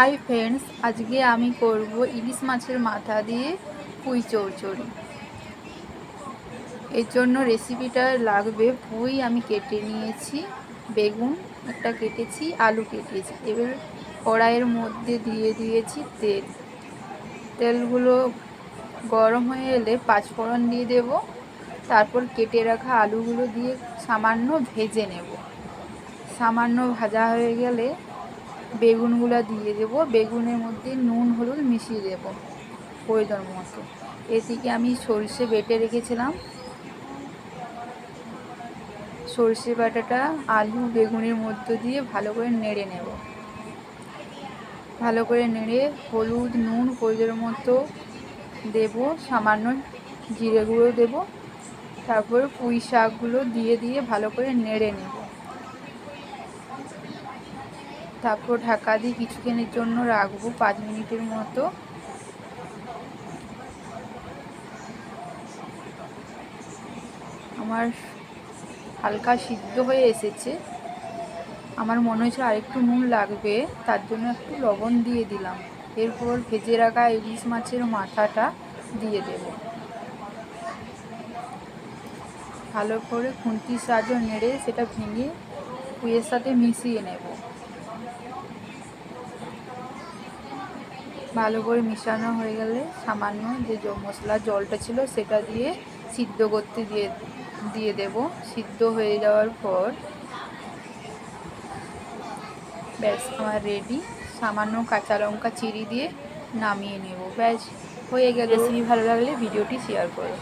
Hi friends, আজকে আমি করব ইলিশ মাছের মাথা দিয়ে পুঁই চচ্চড়ি। এর জন্য রেসিপিটা লাগবে পুঁই আমি কেটে নিয়েছি, বেগুন একটা কেটেছি, আলু কেটেছি। এবার কড়াইয়ের মধ্যে দিয়ে দিয়েছি তেল। তেলগুলো গরম হয়ে এলে পাঁচফোড়ন দিয়ে দেব, তারপর কেটে রাখা আলুগুলো দিয়ে সামান্য ভেজে নেব। সামান্য ভাজা হয়ে গেলে বেগুনগুলো দিয়ে দেব। বেগুনের মধ্যে নুন হলুদ মিশিয়ে দেব প্রয়োজন মতো। এদিকে আমি সরষে বেটে রেখেছিলাম, সরষে বাটাটা আলু বেগুনের মধ্য দিয়ে ভালো করে নেড়ে নেব। ভালো করে নেড়ে হলুদ নুন প্রয়োজন মতো দেব, সামান্য জিরে গুঁড়ো দেব। তারপর পুঁই শাকগুলো দিয়ে ভালো করে নেড়ে নেব। তারপর ঢাকা দিয়ে কিছুক্ষণের জন্য রাখবো, 5 মিনিটের মতো। আমার হালকা সিদ্ধ হয়ে এসেছে। আমার মনে হয়েছে আরেকটু নুন লাগবে, তার জন্য একটু লবণ দিয়ে দিলাম। এরপর ভেজে রাখা ইলিশ মাছের মাথাটা দিয়ে দেব। ভালো করে খুন্তির সাহায্যে নেড়ে সেটা ভেঙে পুঁইয়ের সাথে মিশিয়ে নেব। ভালো করে মিশানো হয়ে গেলে সামান্য যে মশলার জলটা ছিল সেটা দিয়ে সিদ্ধ করতে দিয়ে দেব। সিদ্ধ হয়ে যাওয়ার পর ব্যাস আমার রেডি। সামান্য কাঁচা লঙ্কা চিড়ি দিয়ে নামিয়ে নেব, ব্যাস হয়ে গেল। রেসিপি ভালো লাগলে ভিডিওটি শেয়ার করো।